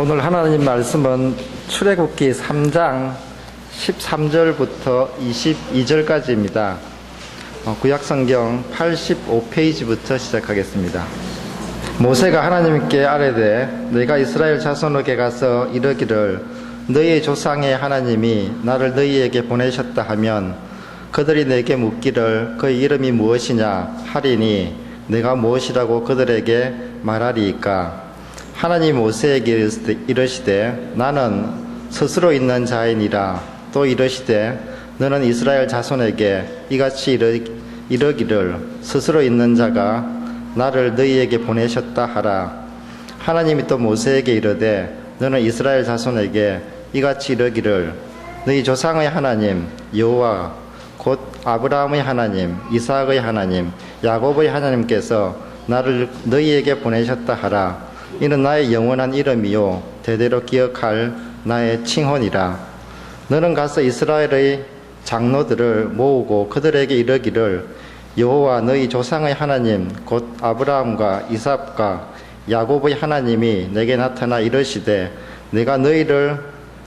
오늘 하나님 말씀은 출애굽기 3장 13절부터 22절까지입니다. 구약성경 85페이지부터 시작하겠습니다. 모세가 하나님께 아뢰되 내가 이스라엘 자손에게 가서 이르기를 너희의 조상의 하나님이 나를 너희에게 보내셨다 하면 그들이 내게 묻기를 그의 이름이 무엇이냐 하리니 내가 무엇이라고 그들에게 말하리이까. 하나님 모세에게 이르시되 나는 스스로 있는 자이니라. 또 이르시되 너는 이스라엘 자손에게 이같이 이르기를 스스로 있는 자가 나를 너희에게 보내셨다 하라. 하나님이 또 모세에게 이르되 너는 이스라엘 자손에게 이같이 이르기를 너희 조상의 하나님 여호와 곧 아브라함의 하나님 이삭의 하나님 야곱의 하나님께서 나를 너희에게 보내셨다 하라. 이는 나의 영원한 이름이요 대대로 기억할 나의 칭혼이라. 너는 가서 이스라엘의 장로들을 모으고 그들에게 이르기를 여호와 너희 조상의 하나님 곧 아브라함과 이삭과 야곱의 하나님이 내게 나타나 이르시되 내가 너희를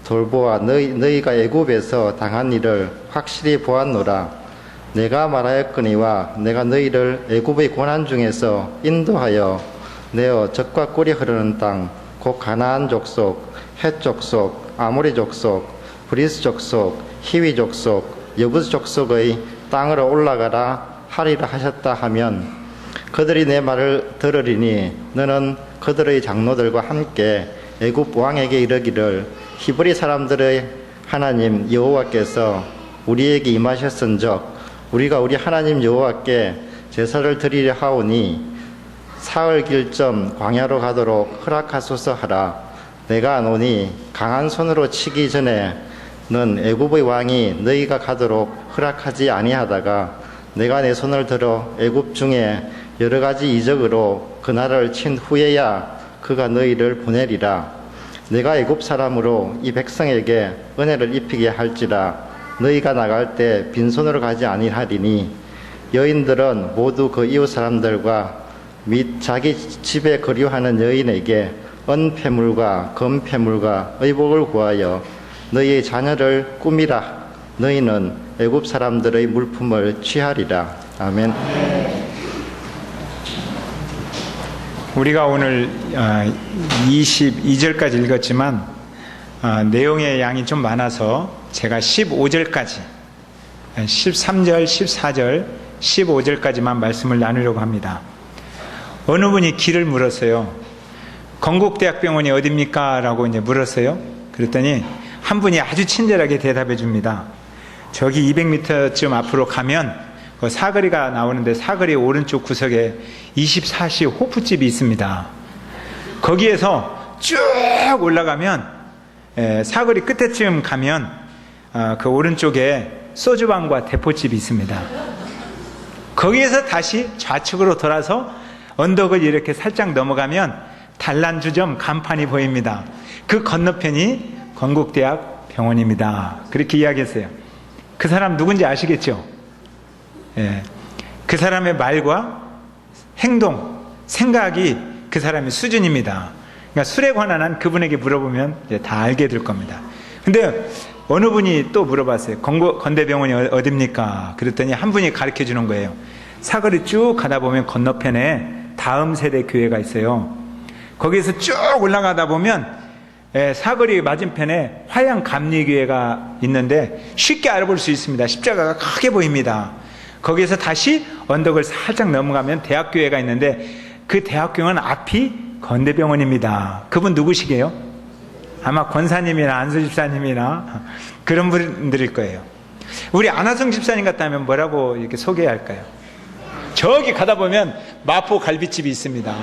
돌보아 너희가 애굽에서 당한 일을 확실히 보았노라. 내가 말하였거니와 내가 너희를 애굽의 고난 중에서 인도하여 내어 젖과 꿀이 흐르는 땅 곧 가나안 족속, 헷 족속, 아모리 족속, 브리스 족속, 히위 족속, 여부스 족속의 땅으로 올라가라 하리라 하셨다 하면 그들이 내 말을 들으리니 너는 그들의 장로들과 함께 애굽 왕에게 이르기를 히브리 사람들의 하나님 여호와께서 우리에게 임하셨은즉 우리가 우리 하나님 여호와께 제사를 드리려 하오니 사흘 길점 광야로 가도록 허락하소서 하라. 내가 아노니 강한 손으로 치기 전에 는 애굽의 왕이 너희가 가도록 허락하지 아니하다가 내가 내 손을 들어 애굽 중에 여러 가지 이적으로 그 나라를 친 후에야 그가 너희를 보내리라. 내가 애굽 사람으로 이 백성에게 은혜를 입히게 할지라. 너희가 나갈 때 빈손으로 가지 아니하리니 여인들은 모두 그 이웃 사람들과 및 자기 집에 거류하는 여인에게 은폐물과 금폐물과 의복을 구하여 너희의 자녀를 꾸미라. 너희는 애굽 사람들의 물품을 취하리라. 아멘. 우리가 오늘 22절까지 읽었지만 내용의 양이 좀 많아서 제가 15절까지 13절, 14절, 15절까지만 말씀을 나누려고 합니다. 어느 분이 길을 물었어요. 건국대학병원이 어딥니까? 라고 이제 물었어요. 그랬더니 한 분이 아주 친절하게 대답해 줍니다. 저기 200m쯤 앞으로 가면 그 사거리가 나오는데 사거리 오른쪽 구석에 24시 호프집이 있습니다. 거기에서 쭉 올라가면 사거리 끝에쯤 가면 그 오른쪽에 소주방과 대포집이 있습니다. 거기에서 다시 좌측으로 돌아서 언덕을 이렇게 살짝 넘어가면 단란주점 간판이 보입니다. 그 건너편이 건국대학 병원입니다. 그렇게 이야기했어요. 그 사람 누군지 아시겠죠? 예. 그 사람의 말과 행동, 생각이 그 사람의 수준입니다. 그러니까 술에 관한 한 그분에게 물어보면 이제 다 알게 될 겁니다. 근데 어느 분이 또 물어봤어요. 건대병원이 어딥니까? 그랬더니 한 분이 가르쳐 주는 거예요. 사거리 쭉 가다 보면 건너편에 다음 세대 교회가 있어요. 거기에서 쭉 올라가다 보면 사거리 맞은편에 화양 감리교회가 있는데 쉽게 알아볼 수 있습니다. 십자가가 크게 보입니다. 거기에서 다시 언덕을 살짝 넘어가면 대학교회가 있는데 그 대학교회는 앞이 건대병원입니다. 그분 누구시게요? 아마 권사님이나 안수 집사님이나 그런 분들일 거예요. 우리 안하성 집사님 같다면 뭐라고 이렇게 소개할까요? 저기 가다 보면 마포 갈비집이 있습니다.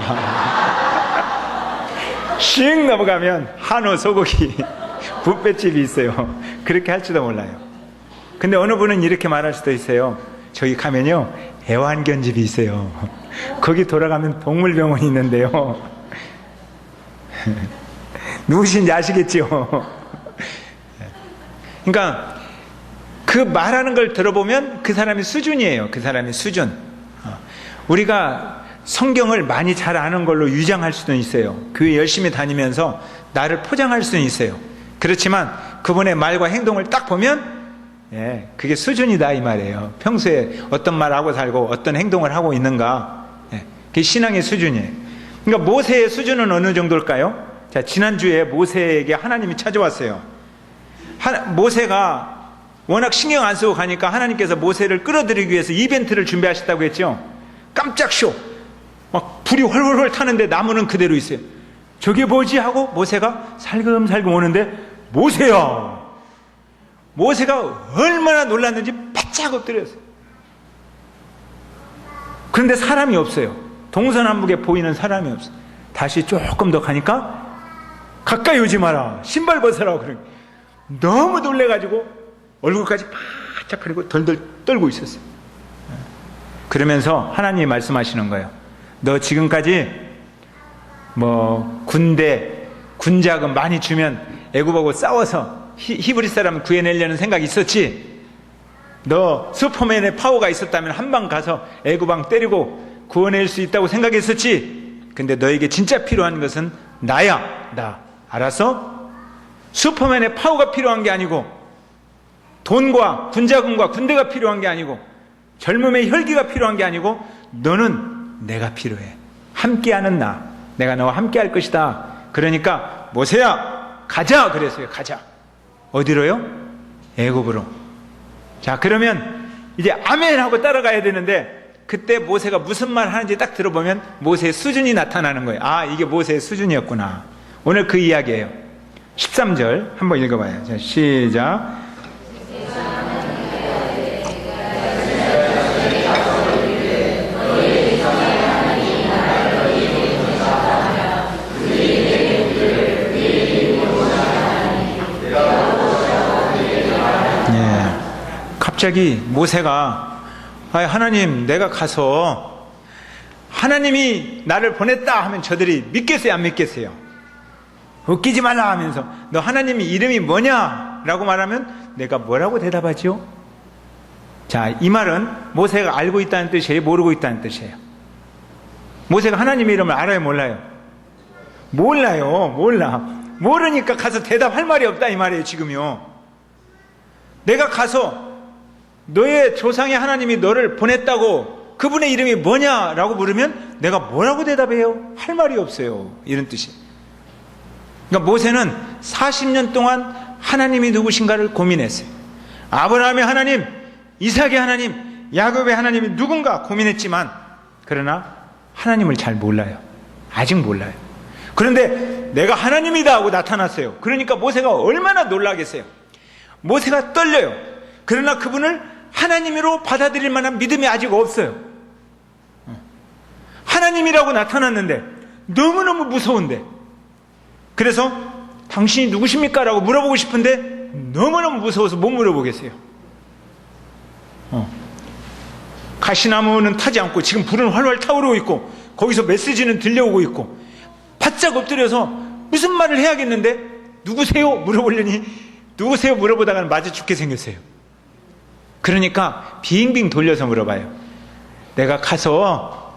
씩 넘어가면 한우 소고기 뷔페집이 있어요. 그렇게 할지도 몰라요. 근데 어느 분은 이렇게 말할 수도 있어요. 저기 가면요 애완견집이 있어요. 거기 돌아가면 동물병원이 있는데요. 누구신지 아시겠죠? 그러니까 그 말하는 걸 들어보면 그 사람의 수준이에요. 그 사람의 수준. 우리가 성경을 많이 잘 아는 걸로 유장할 수도 있어요. 교회 열심히 다니면서 나를 포장할 수는 있어요. 그렇지만 그분의 말과 행동을 딱 보면 그게 수준이다 이 말이에요. 평소에 어떤 말하고 살고 어떤 행동을 하고 있는가, 그게 신앙의 수준이에요. 그러니까 모세의 수준은 어느 정도일까요? 자, 지난주에 모세에게 하나님이 찾아왔어요. 모세가 워낙 신경 안 쓰고 가니까 하나님께서 모세를 끌어들이기 위해서 이벤트를 준비하셨다고 했죠. 깜짝 쇼, 막 불이 훨훨훨 타는데 나무는 그대로 있어요. 저게 뭐지 하고 모세가 살금살금 오는데, 모세야, 모세가 얼마나 놀랐는지 바짝 엎드렸어요. 그런데 사람이 없어요. 동서남북에 보이는 사람이 없어요. 다시 조금 더 가니까 가까이 오지 마라, 신발 벗으라고. 그래. 너무 놀래가지고 얼굴까지 바짝 가리고 덜덜 떨고 있었어요. 그러면서 하나님이 말씀하시는 거예요. 너 지금까지 군자금 많이 주면 애굽하고 싸워서 히브리 사람 구해내려는 생각이 있었지? 너 슈퍼맨의 파워가 있었다면 한방 가서 애굽 왕 때리고 구원낼 수 있다고 생각했었지? 근데 너에게 진짜 필요한 것은 나야. 나. 알았어? 슈퍼맨의 파워가 필요한 게 아니고, 돈과 군자금과 군대가 필요한 게 아니고, 젊음의 혈기가 필요한 게 아니고, 너는 내가 필요해. 함께하는 나. 내가 너와 함께할 것이다. 그러니까 모세야 가자 그랬어요. 가자. 어디로요? 애굽으로. 자, 그러면 이제 아멘 하고 따라가야 되는데, 그때 모세가 무슨 말 하는지 딱 들어보면 모세의 수준이 나타나는 거예요. 아, 이게 모세의 수준이었구나. 오늘 그 이야기예요. 13절 한번 읽어봐요. 자, 시작. 갑자기 모세가, 하나님, 내가 가서 하나님이 나를 보냈다 하면 저들이 믿겠어요, 안 믿겠어요? 웃기지 말라 하면서, 너 하나님이 이름이 뭐냐? 라고 말하면 내가 뭐라고 대답하죠? 자, 이 말은 모세가 알고 있다는 뜻이에요, 모르고 있다는 뜻이에요? 모세가 하나님의 이름을 알아요, 몰라요? 몰라요. 모르니까 가서 대답할 말이 없다 이 말이에요. 지금요, 내가 가서 너의 조상의 하나님이 너를 보냈다고, 그분의 이름이 뭐냐라고 물으면 내가 뭐라고 대답해요? 할 말이 없어요. 이런 뜻이에요. 그러니까 모세는 40년 동안 하나님이 누구신가를 고민했어요. 아브라함의 하나님, 이삭의 하나님, 야곱의 하나님이 누군가 고민했지만, 그러나 하나님을 잘 몰라요. 아직 몰라요. 그런데 내가 하나님이다 하고 나타났어요. 그러니까 모세가 얼마나 놀라겠어요. 모세가 떨려요. 그러나 그분을 하나님으로 받아들일 만한 믿음이 아직 없어요. 하나님이라고 나타났는데 너무너무 무서운데, 그래서 당신이 누구십니까? 라고 물어보고 싶은데 너무너무 무서워서 못 물어보겠어요. 가시나무는 타지 않고 지금 불은 활활 타오르고 있고, 거기서 메시지는 들려오고 있고, 바짝 엎드려서 무슨 말을 해야겠는데, 누구세요? 물어보려니 누구세요? 물어보다가는 맞아 죽게 생겼어요. 그러니까 빙빙 돌려서 물어봐요. 내가 가서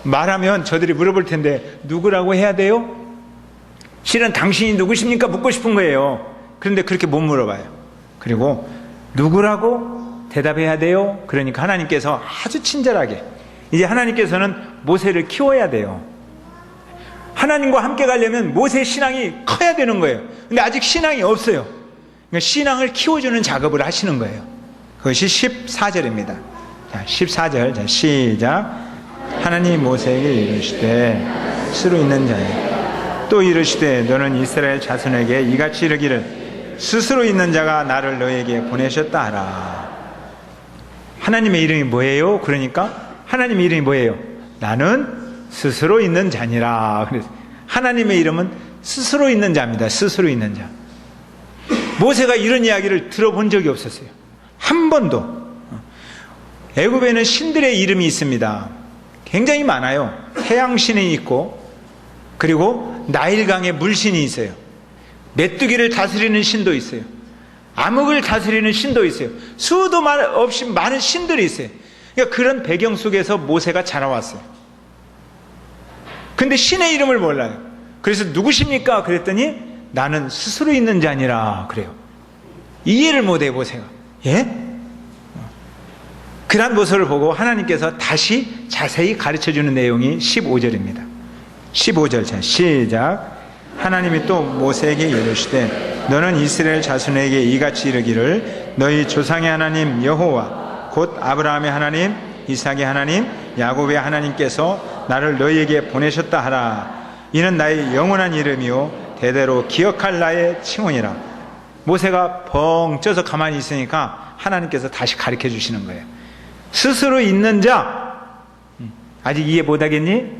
말하면 저들이 물어볼 텐데 누구라고 해야 돼요? 실은 당신이 누구십니까? 묻고 싶은 거예요. 그런데 그렇게 못 물어봐요. 그리고 누구라고 대답해야 돼요? 그러니까 하나님께서 아주 친절하게, 이제 하나님께서는 모세를 키워야 돼요. 하나님과 함께 가려면 모세의 신앙이 커야 되는 거예요. 근데 아직 신앙이 없어요. 그러니까 신앙을 키워주는 작업을 하시는 거예요. 그것이 14절입니다. 자, 14절. 자, 시작. 하나님 모세에게 이르시되 스스로 있는 자여, 또 이르시되 너는 이스라엘 자손에게 이같이 이르기를 스스로 있는 자가 나를 너에게 보내셨다 하라. 하나님의 이름이 뭐예요? 그러니까 하나님의 이름이 뭐예요? 나는 스스로 있는 자니라. 그래서 하나님의 이름은 스스로 있는 자입니다. 스스로 있는 자. 모세가 이런 이야기를 들어본 적이 없었어요. 한 번도. 애굽에는 신들의 이름이 있습니다. 굉장히 많아요. 태양신이 있고, 그리고 나일강의 물신이 있어요. 메뚜기를 다스리는 신도 있어요. 암흑을 다스리는 신도 있어요. 수도 없이 많은 신들이 있어요. 그러니까 그런 배경 속에서 모세가 자라왔어요. 근데 신의 이름을 몰라요. 그래서 누구십니까? 그랬더니 나는 스스로 있는 자니라 그래요. 이해를 못해 보세요. 예? 그런 모습을 보고 하나님께서 다시 자세히 가르쳐주는 내용이 15절입니다. 15절 자 시작. 하나님이 또 모세에게 이르시되 너는 이스라엘 자손에게 이같이 이르기를 너희 조상의 하나님 여호와 곧 아브라함의 하나님 이삭의 하나님 야곱의 하나님께서 나를 너희에게 보내셨다 하라. 이는 나의 영원한 이름이요 대대로 기억할 나의 칭언이라. 모세가 벙 쪄서 가만히 있으니까 하나님께서 다시 가르쳐 주시는 거예요. 스스로 있는 자, 아직 이해 못하겠니?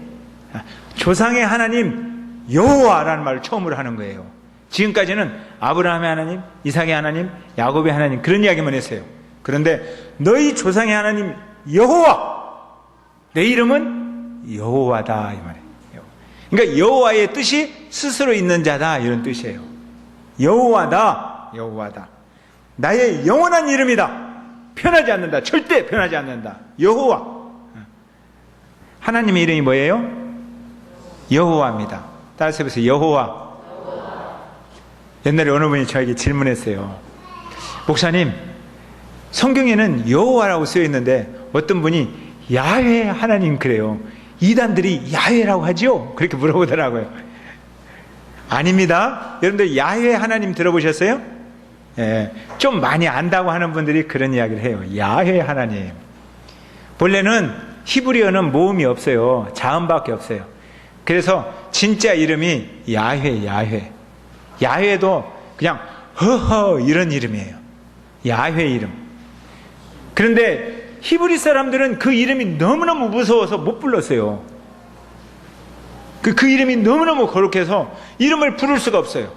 조상의 하나님 여호와라는 말을 처음으로 하는 거예요. 지금까지는 아브라함의 하나님, 이삭의 하나님, 야곱의 하나님 그런 이야기만 했어요. 그런데 너희 조상의 하나님 여호와, 내 이름은 여호와다 이 말이에요. 그러니까 여호와의 뜻이 스스로 있는 자다 이런 뜻이에요. 여호와다, 여호와다. 나의 영원한 이름이다. 변하지 않는다. 절대 변하지 않는다. 여호와. 하나님의 이름이 뭐예요? 여호와입니다. 따라서 해보세요. 여호와. 옛날에 어느 분이 저에게 질문했어요. 목사님, 성경에는 여호와라고 쓰여 있는데 어떤 분이 야훼 하나님 그래요. 이단들이 야훼라고 하죠? 그렇게 물어보더라고요. 아닙니다. 여러분들 야훼 하나님 들어보셨어요? 예, 좀 많이 안다고 하는 분들이 그런 이야기를 해요. 야훼 하나님. 본래는 히브리어는 모음이 없어요. 자음밖에 없어요. 그래서 진짜 이름이 야훼, 야훼. 야훼도 그냥 허허 이런 이름이에요. 야훼 이름. 그런데 히브리 사람들은 그 이름이 너무너무 무서워서 못 불렀어요. 그 이름이 너무너무 거룩해서 이름을 부를 수가 없어요.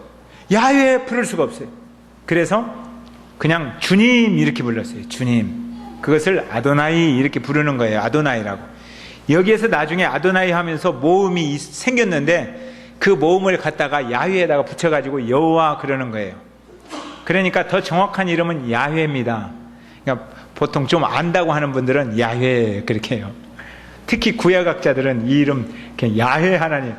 야훼 부를 수가 없어요. 그래서 그냥 주님 이렇게 불렀어요. 주님. 그것을 아도나이 이렇게 부르는 거예요. 아도나이라고. 여기에서 나중에 아도나이 하면서 모음이 생겼는데 그 모음을 갖다가 야훼에다가 붙여가지고 여호와 그러는 거예요. 그러니까 더 정확한 이름은 야훼입니다. 그러니까 보통 좀 안다고 하는 분들은 야훼 그렇게 해요. 특히 구약학자들은 이 이름 그냥 야훼 하나님,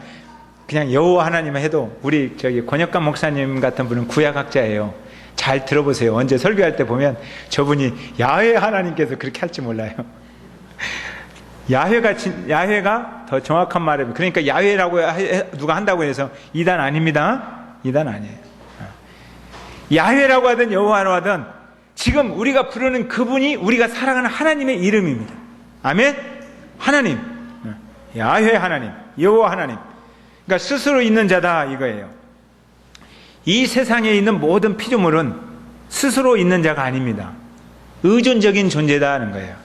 그냥 여호와 하나님 해도 우리 저기 권혁감 목사님 같은 분은 구약학자예요. 잘 들어보세요. 언제 설교할 때 보면 저분이 야훼 하나님께서 그렇게 할지 몰라요. 야훼가 더 정확한 말입니다. 그러니까 야훼라고 누가 한다고 해서 이단 아닙니다. 이단 아니에요. 야훼라고 하든 여호와라고 하든 지금 우리가 부르는 그분이 우리가 사랑하는 하나님의 이름입니다. 아멘? 하나님. 야훼 하나님. 여호와 하나님. 그러니까 스스로 있는 자다 이거예요. 이 세상에 있는 모든 피조물은 스스로 있는 자가 아닙니다. 의존적인 존재다 하는 거예요.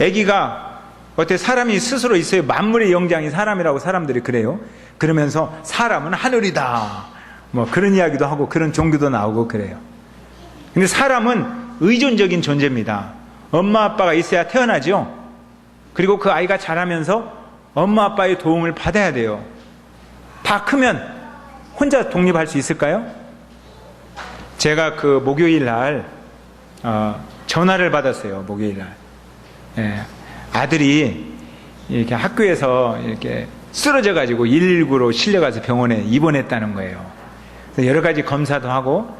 아기가 어때 사람이 스스로 있어요. 만물의 영장이 사람이라고 사람들이 그래요. 그러면서 사람은 하늘이다. 뭐 그런 이야기도 하고 그런 종교도 나오고 그래요. 근데 사람은 의존적인 존재입니다. 엄마 아빠가 있어야 태어나죠. 그리고 그 아이가 자라면서 엄마 아빠의 도움을 받아야 돼요. 다 크면 혼자 독립할 수 있을까요? 제가 그 목요일 날 전화를 받았어요. 목요일 날. 예, 아들이 이렇게 학교에서 이렇게 쓰러져 가지고 119로 실려가서 병원에 입원했다는 거예요. 그래서 여러 가지 검사도 하고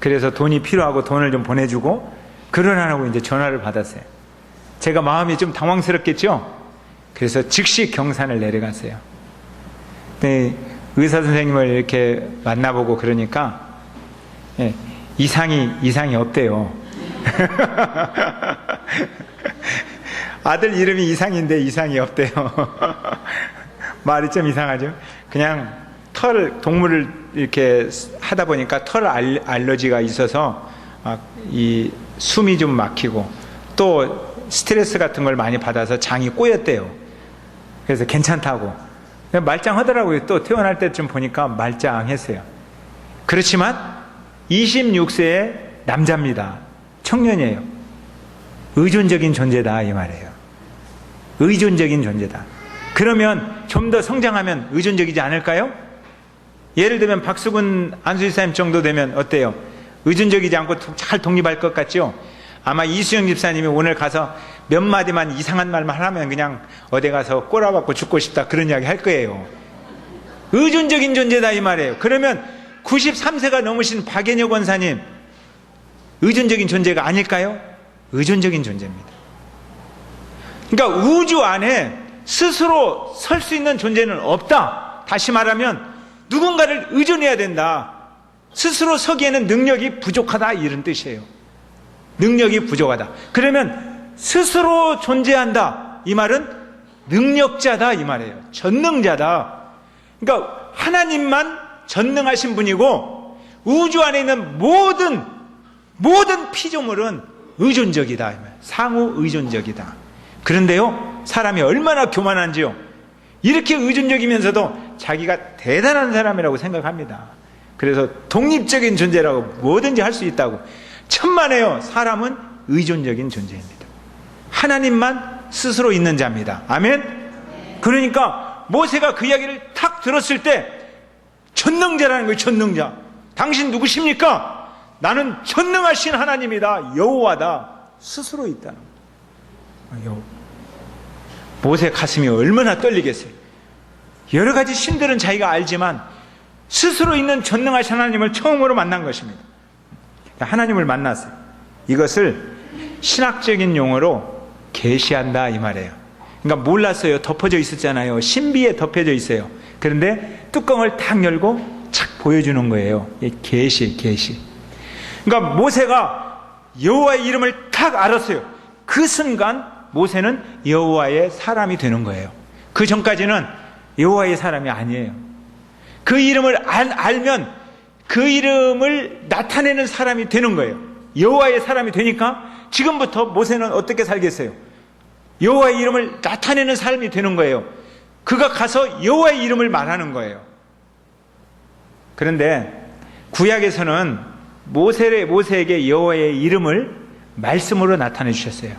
그래서 돈이 필요하고 돈을 좀 보내주고 그러라고 이제 전화를 받았어요. 제가 마음이 좀 당황스럽겠죠? 그래서 즉시 경산을 내려갔어요. 근데 의사 선생님을 이렇게 만나보고 그러니까 예, 이상이 없대요. 아들 이름이 이상인데 이상이 없대요. 말이 좀 이상하죠? 그냥 동물을 이렇게 하다 보니까 털 알러지가 있어서 이 숨이 좀 막히고 또 스트레스 같은 걸 많이 받아서 장이 꼬였대요. 그래서 괜찮다고. 말짱하더라고요. 또 태어날 때쯤 보니까 말짱했어요. 그렇지만 26세의 남자입니다. 청년이에요. 의존적인 존재다 이 말이에요. 의존적인 존재다. 그러면 좀 더 성장하면 의존적이지 않을까요? 예를 들면 박수근 안수집사님 정도 되면 어때요? 의존적이지 않고 잘 독립할 것 같죠? 아마 이수영 집사님이 오늘 가서 몇 마디만 이상한 말만 하면 그냥 어디 가서 꼬라박고 죽고 싶다 그런 이야기 할 거예요. 의존적인 존재다 이 말이에요. 그러면 93세가 넘으신 박연혁 권사님 의존적인 존재가 아닐까요? 의존적인 존재입니다. 그러니까 우주 안에 스스로 설 수 있는 존재는 없다. 다시 말하면 누군가를 의존해야 된다. 스스로 서기에는 능력이 부족하다 이런 뜻이에요. 능력이 부족하다. 그러면 스스로 존재한다. 이 말은 능력자다 이 말이에요. 전능자다. 그러니까 하나님만 전능하신 분이고 우주 안에 있는 모든 피조물은 의존적이다. 상호 의존적이다. 그런데요, 사람이 얼마나 교만한지요. 이렇게 의존적이면서도 자기가 대단한 사람이라고 생각합니다. 그래서 독립적인 존재라고 뭐든지 할 수 있다고. 천만에요. 사람은 의존적인 존재입니다. 하나님만 스스로 있는 자입니다. 아멘? 그러니까 모세가 그 이야기를 탁 들었을 때 전능자라는 거예요. 전능자. 당신 누구십니까? 나는 전능하신 하나님이다. 여호와다. 스스로 있다는 거예요. 모세 가슴이 얼마나 떨리겠어요. 여러 가지 신들은 자기가 알지만 스스로 있는 전능하신 하나님을 처음으로 만난 것입니다. 하나님을 만났어요. 이것을 신학적인 용어로 계시한다 이 말이에요. 그러니까 몰랐어요. 덮어져 있었잖아요. 신비에 덮여져 있어요. 그런데 뚜껑을 탁 열고 착 보여주는 거예요. 계시. 그러니까 모세가 여호와의 이름을 탁 알았어요. 그 순간 모세는 여호와의 사람이 되는 거예요. 그 전까지는 여호와의 사람이 아니에요. 그 이름을 알면 그 이름을 나타내는 사람이 되는 거예요. 여호와의 사람이 되니까 지금부터 모세는 어떻게 살겠어요? 여호와의 이름을 나타내는 사람이 되는 거예요. 그가 가서 여호와의 이름을 말하는 거예요. 그런데 구약에서는 모세에게 여호와의 이름을 말씀으로 나타내 주셨어요.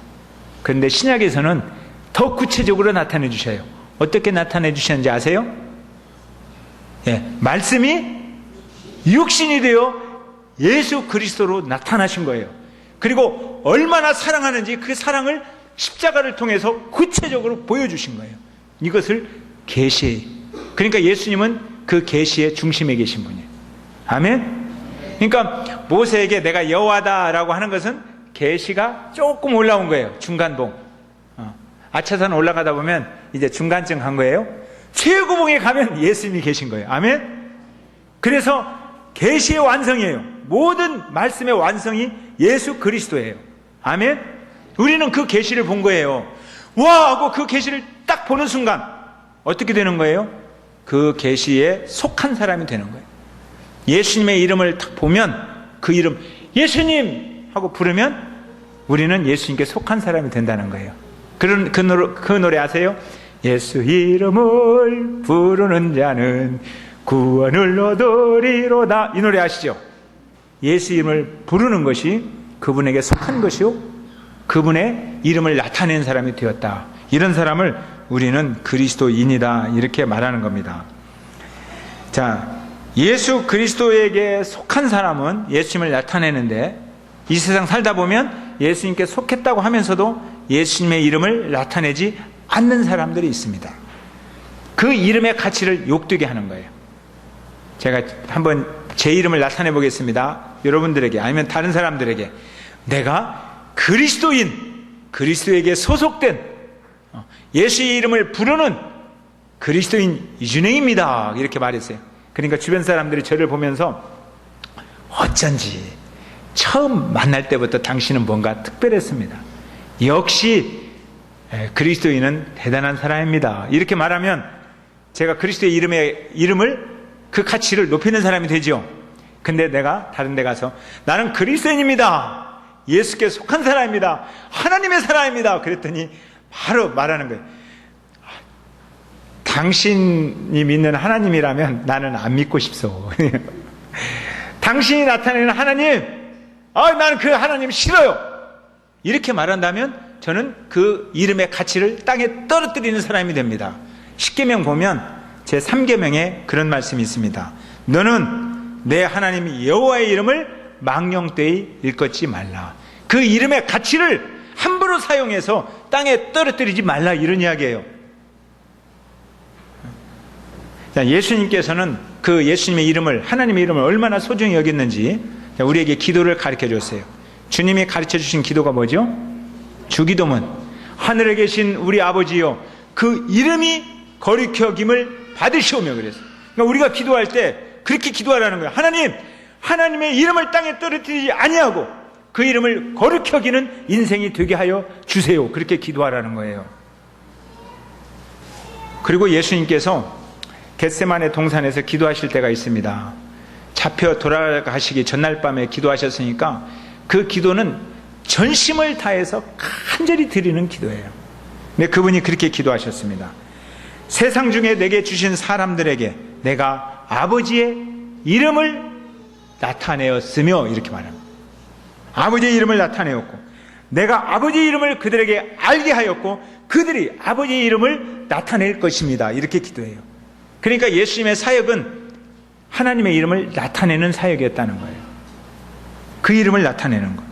그런데 신약에서는 더 구체적으로 나타내 주셔요. 어떻게 나타내 주셨는지 아세요? 말씀이 육신이 되어 예수 그리스도로 나타나신 거예요. 그리고 얼마나 사랑하는지 그 사랑을 십자가를 통해서 구체적으로 보여주신 거예요. 이것을 계시. 그러니까 예수님은 그 계시의 중심에 계신 분이에요. 아멘? 그러니까 모세에게 내가 여호와다라고 하는 것은 계시가 조금 올라온 거예요. 중간봉. 아차산 올라가다 보면 이제 중간쯤 간 거예요. 최고봉에 가면 예수님이 계신 거예요. 아멘? 그래서 계시의 완성이에요. 모든 말씀의 완성이 예수 그리스도예요. 아멘? 우리는 그 계시를 본 거예요. 와 하고 그 계시를 딱 보는 순간 어떻게 되는 거예요? 그 계시에 속한 사람이 되는 거예요. 예수님의 이름을 딱 보면 그 이름 예수님 하고 부르면 우리는 예수님께 속한 사람이 된다는 거예요. 그 노래 아세요? 예수 이름을 부르는 자는 구원을 얻으리로다. 이 노래 아시죠? 예수 이름을 부르는 것이 그분에게 속한 것이요 그분의 이름을 나타내는 사람이 되었다. 이런 사람을 우리는 그리스도인이다 이렇게 말하는 겁니다. 자, 예수 그리스도에게 속한 사람은 예수님을 나타내는데 이 세상 살다 보면 예수님께 속했다고 하면서도 예수님의 이름을 나타내지 않는 사람들이 있습니다. 그 이름의 가치를 욕되게 하는 거예요. 제가 한번 제 이름을 나타내 보겠습니다. 여러분들에게 아니면 다른 사람들에게 내가 그리스도인, 그리스도에게 소속된 예수의 이름을 부르는 그리스도인 이준행입니다. 이렇게 말했어요. 그러니까 주변 사람들이 저를 보면서 어쩐지 처음 만날 때부터 당신은 뭔가 특별했습니다. 역시 그리스도인은 대단한 사람입니다. 이렇게 말하면 제가 그리스도의 이름을 그 가치를 높이는 사람이 되죠. 근데 내가 다른 데 가서 나는 그리스도인입니다. 예수께 속한 사람입니다. 하나님의 사람입니다. 그랬더니 바로 말하는 거예요. 당신이 믿는 하나님이라면 나는 안 믿고 싶소. 당신이 나타내는 하나님, 나는 그 하나님 싫어요. 이렇게 말한다면 저는 그 이름의 가치를 땅에 떨어뜨리는 사람이 됩니다. 십계명 보면 제 3계명에 그런 말씀이 있습니다. 너는 내 하나님 여호와의 이름을 망령되이 일컫지 말라. 그 이름의 가치를 함부로 사용해서 땅에 떨어뜨리지 말라 이런 이야기예요. 자, 예수님께서는 그 예수님의 이름을, 하나님의 이름을 얼마나 소중히 여겼는지 우리에게 기도를 가르쳐 줬어요. 주님이 가르쳐 주신 기도가 뭐죠? 주기도문. 하늘에 계신 우리 아버지여, 그 이름이 거룩히 여김을 받으시오며 그랬어요. 그러니까 우리가 기도할 때 그렇게 기도하라는 거예요. 하나님, 하나님의 이름을 땅에 떨어뜨리지 아니하고 그 이름을 거룩히 여기는 인생이 되게 하여 주세요. 그렇게 기도하라는 거예요. 그리고 예수님께서 겟세마네 동산에서 기도하실 때가 있습니다. 잡혀 돌아가시기 전날 밤에 기도하셨으니까 그 기도는 전심을 다해서 간절히 드리는 기도예요. 근데 그분이 그렇게 기도하셨습니다. 세상 중에 내게 주신 사람들에게 내가 아버지의 이름을 나타내었으며, 이렇게 말합니다. 아버지의 이름을 나타내었고 내가 아버지의 이름을 그들에게 알게 하였고 그들이 아버지의 이름을 나타낼 것입니다. 이렇게 기도해요. 그러니까 예수님의 사역은 하나님의 이름을 나타내는 사역이었다는 거예요. 그 이름을 나타내는 거.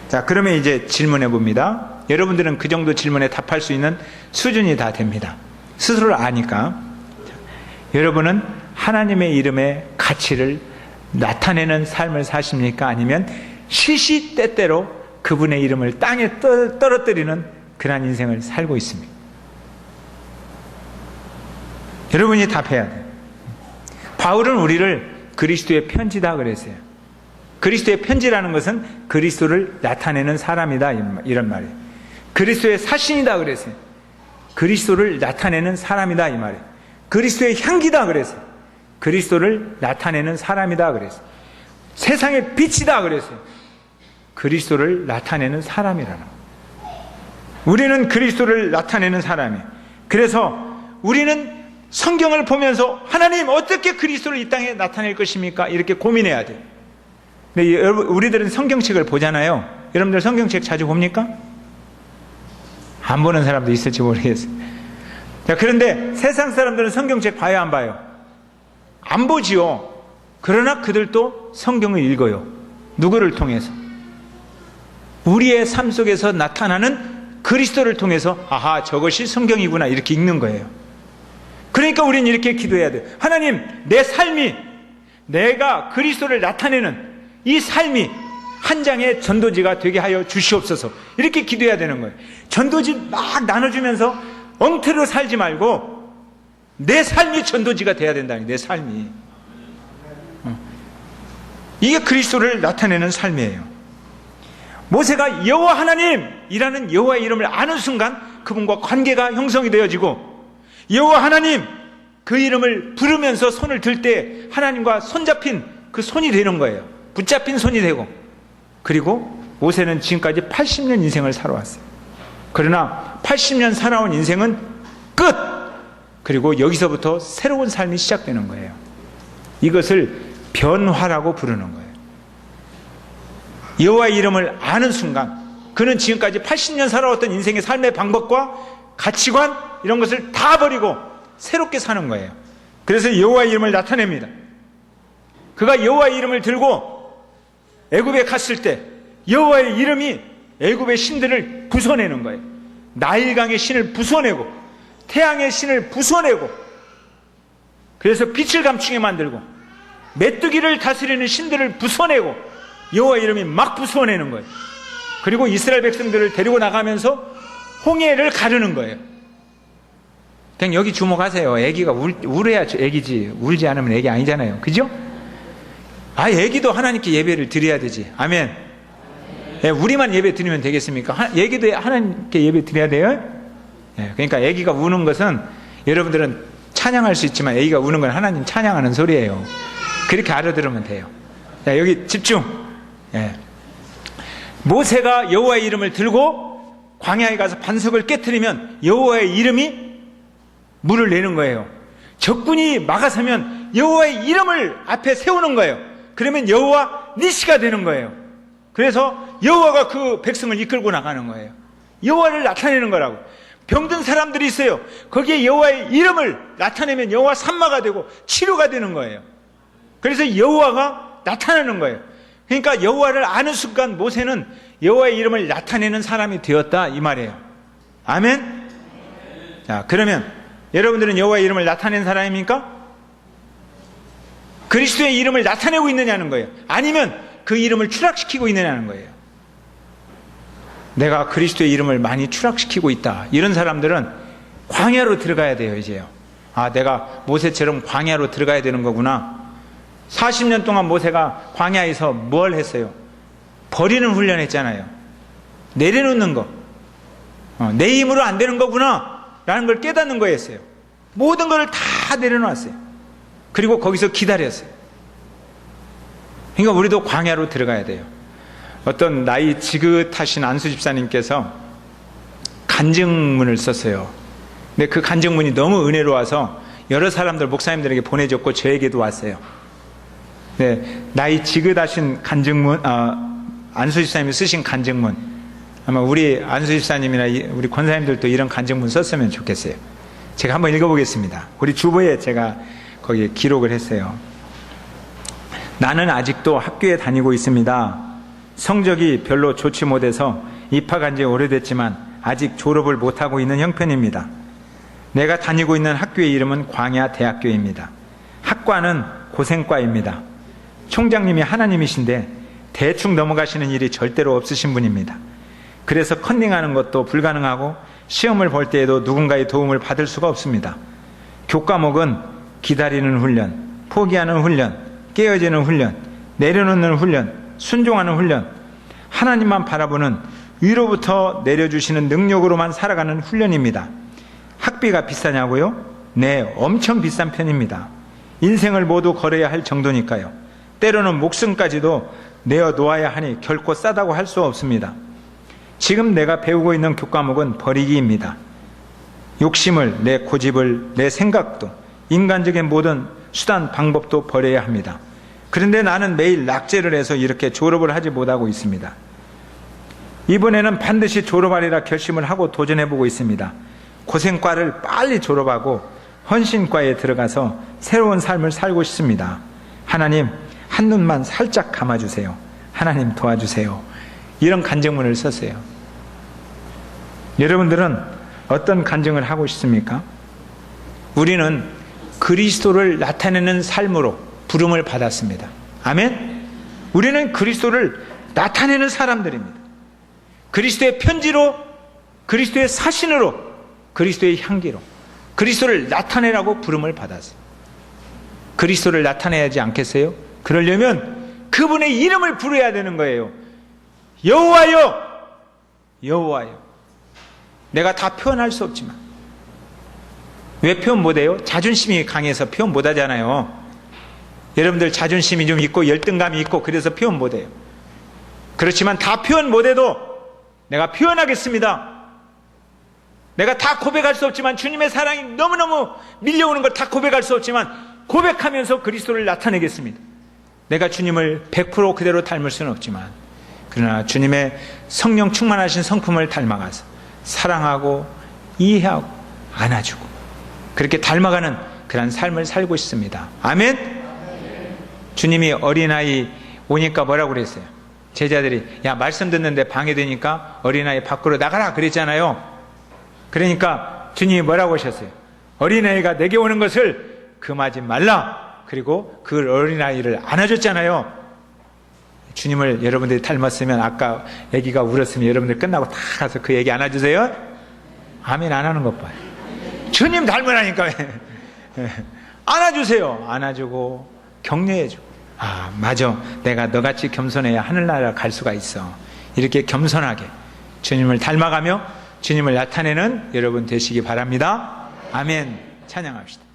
자, 그러면 이제 질문해 봅니다. 여러분들은 그 정도 질문에 답할 수 있는 수준이 다 됩니다. 스스로를 아니까. 여러분은 하나님의 이름의 가치를 나타내는 삶을 사십니까? 아니면 시시때때로 그분의 이름을 땅에 떨어뜨리는 그런 인생을 살고 있습니까? 여러분이 답해야 돼요. 바울은 우리를 그리스도의 편지다 그랬어요. 그리스도의 편지라는 것은 그리스도를 나타내는 사람이다, 이런 말이에요. 그리스도의 사신이다 그랬어요. 그리스도를 나타내는 사람이다, 이 말이에요. 그리스도의 향기다 그랬어요. 그리스도를 나타내는 사람이다 그랬어요. 세상의 빛이다 그랬어요. 그리스도를 나타내는 사람이라는 거예요. 우리는 그리스도를 나타내는 사람이에요. 그래서 우리는 성경을 보면서 하나님, 어떻게 그리스도를 이 땅에 나타낼 것입니까? 이렇게 고민해야 돼요. 근데 우리들은 성경책을 보잖아요. 여러분들 성경책 자주 봅니까? 안 보는 사람도 있을지 모르겠어요. 자, 그런데 세상 사람들은 성경책 봐요, 안 봐요? 안 보지요. 그러나 그들도 성경을 읽어요. 누구를 통해서? 우리의 삶 속에서 나타나는 그리스도를 통해서, 아하, 저것이 성경이구나, 이렇게 읽는 거예요. 그러니까 우리는 이렇게 기도해야 돼요. 하나님, 내 삶이, 내가 그리스도를 나타내는 이 삶이 한 장의 전도지가 되게 하여 주시옵소서. 이렇게 기도해야 되는 거예요. 전도지 막 나눠주면서 엉터리로 살지 말고 내 삶이 전도지가 돼야 된다니, 내 삶이. 이게 그리스도를 나타내는 삶이에요. 모세가 여호와 하나님이라는 여호와의 이름을 아는 순간 그분과 관계가 형성이 되어지고, 여호와 하나님, 그 이름을 부르면서 손을 들 때 하나님과 손잡힌 그 손이 되는 거예요. 붙잡힌 손이 되고. 그리고 모세는 지금까지 80년 인생을 살아왔어요. 그러나 80년 살아온 인생은 끝! 그리고 여기서부터 새로운 삶이 시작되는 거예요. 이것을 변화라고 부르는 거예요. 여호와의 이름을 아는 순간 그는 지금까지 80년 살아왔던 인생의 삶의 방법과 가치관, 이런 것을 다 버리고 새롭게 사는 거예요. 그래서 여호와의 이름을 나타냅니다. 그가 여호와의 이름을 들고 애굽에 갔을 때 여호와의 이름이 애굽의 신들을 부숴내는 거예요. 나일강의 신을 부숴내고 태양의 신을 부숴내고, 그래서 빛을 감추게 만들고 메뚜기를 다스리는 신들을 부숴내고 여호와의 이름이 막 부숴내는 거예요. 그리고 이스라엘 백성들을 데리고 나가면서 홍해를 가르는 거예요. 그냥 여기 주목하세요. 애기가 울어야 애기지, 울지 않으면 애기 아니잖아요. 그죠? 아, 애기도 하나님께 예배를 드려야 되지. 아멘. 예, 우리만 예배 드리면 되겠습니까? 애기도 하나님께 예배 드려야 돼요. 예, 그러니까 애기가 우는 것은, 여러분들은 찬양할 수 있지만 애기가 우는 건 하나님 찬양하는 소리예요. 그렇게 알아들으면 돼요. 자, 여기 집중. 예. 모세가 여호와의 이름을 들고 광야에 가서 반석을 깨트리면 여호와의 이름이 물을 내는 거예요. 적군이 막아서면 여호와의 이름을 앞에 세우는 거예요. 그러면 여호와 니시가 되는 거예요. 그래서 여호와가 그 백성을 이끌고 나가는 거예요. 여호와를 나타내는 거라고. 병든 사람들이 있어요. 거기에 여호와의 이름을 나타내면 여호와 산마가 되고 치료가 되는 거예요. 그래서 여호와가 나타나는 거예요. 그러니까 여호와를 아는 순간 모세는 여호와의 이름을 나타내는 사람이 되었다, 이 말이에요. 아멘. 자, 그러면 여러분들은 여호와의 이름을 나타낸 사람입니까? 그리스도의 이름을 나타내고 있느냐는 거예요. 아니면 그 이름을 추락시키고 있느냐는 거예요. 내가 그리스도의 이름을 많이 추락시키고 있다. 이런 사람들은 광야로 들어가야 돼요, 이제요. 아, 내가 모세처럼 광야로 들어가야 되는 거구나. 40년 동안 모세가 광야에서 뭘 했어요? 버리는 훈련 했잖아요. 내려놓는 거. 내 힘으로 안 되는 거구나 라는 걸 깨닫는 거였어요. 모든 걸 다 내려놨어요. 그리고 거기서 기다렸어요. 그러니까 우리도 광야로 들어가야 돼요. 어떤 나이 지긋하신 안수 집사님께서 간증문을 썼어요. 근데 그 간증문이 너무 은혜로워서 여러 사람들, 목사님들에게 보내줬고 저에게도 왔어요. 네, 나이 지긋하신 간증문, 안수 집사님이 쓰신 간증문, 아마 우리 안수 집사님이나 우리 권사님들도 이런 간증문 썼으면 좋겠어요. 제가 한번 읽어보겠습니다. 우리 주보에 제가 거기에 기록을 했어요. 나는 아직도 학교에 다니고 있습니다. 성적이 별로 좋지 못해서 입학한 지 오래됐지만 아직 졸업을 못하고 있는 형편입니다. 내가 다니고 있는 학교의 이름은 광야대학교입니다. 학과는 고생과입니다. 총장님이 하나님이신데 대충 넘어가시는 일이 절대로 없으신 분입니다. 그래서 컨닝하는 것도 불가능하고 시험을 볼 때에도 누군가의 도움을 받을 수가 없습니다. 교과목은 기다리는 훈련, 포기하는 훈련, 깨어지는 훈련, 내려놓는 훈련, 순종하는 훈련, 하나님만 바라보는 위로부터 내려주시는 능력으로만 살아가는 훈련입니다. 학비가 비싸냐고요? 네, 엄청 비싼 편입니다. 인생을 모두 걸어야 할 정도니까요. 때로는 목숨까지도 내어놓아야 하니 결코 싸다고 할 수 없습니다. 지금 내가 배우고 있는 교과목은 버리기입니다. 욕심을, 내 고집을, 내 생각도, 인간적인 모든 수단, 방법도 버려야 합니다. 그런데 나는 매일 낙제를 해서 이렇게 졸업을 하지 못하고 있습니다. 이번에는 반드시 졸업하리라 결심을 하고 도전해보고 있습니다. 고생과를 빨리 졸업하고 헌신과에 들어가서 새로운 삶을 살고 싶습니다. 하나님, 한눈만 살짝 감아주세요. 하나님 도와주세요. 이런 간증문을 썼어요. 여러분들은 어떤 간증을 하고 싶습니까? 우리는 그리스도를 나타내는 삶으로 부름을 받았습니다. 아멘? 우리는 그리스도를 나타내는 사람들입니다. 그리스도의 편지로, 그리스도의 사신으로, 그리스도의 향기로 그리스도를 나타내라고 부름을 받았어요. 그리스도를 나타내야지 않겠어요? 그러려면 그분의 이름을 부르어야 되는 거예요. 여호와여, 여호와여. 내가 다 표현할 수 없지만. 왜 표현 못해요? 자존심이 강해서 표현 못하잖아요. 여러분들 자존심이 좀 있고 열등감이 있고 그래서 표현 못해요. 그렇지만 다 표현 못해도 내가 표현하겠습니다. 내가 다 고백할 수 없지만 주님의 사랑이 너무너무 밀려오는 걸 다 고백할 수 없지만 고백하면서 그리스도를 나타내겠습니다. 내가 주님을 100% 그대로 닮을 수는 없지만 그러나 주님의 성령 충만하신 성품을 닮아가서 사랑하고 이해하고 안아주고 그렇게 닮아가는 그런 삶을 살고 싶습니다. 아멘? 주님이 어린아이 오니까 뭐라고 그랬어요? 제자들이 야 말씀 듣는데 방해되니까 어린아이 밖으로 나가라 그랬잖아요. 그러니까 주님이 뭐라고 하셨어요? 어린아이가 내게 오는 것을 금하지 말라. 그리고 그 어린아이를 안아줬잖아요. 주님을 여러분들이 닮았으면 아까 아기가 울었으면 여러분들 끝나고 다 가서 그 아기 안아주세요. 아멘 안 하는 것 봐요. 주님 닮으라니까. 안아주세요. 안아주고 격려해주고 아 맞아 내가 너같이 겸손해야 하늘나라 갈 수가 있어. 이렇게 겸손하게 주님을 닮아가며 주님을 나타내는 여러분 되시기 바랍니다. 아멘. 찬양합시다.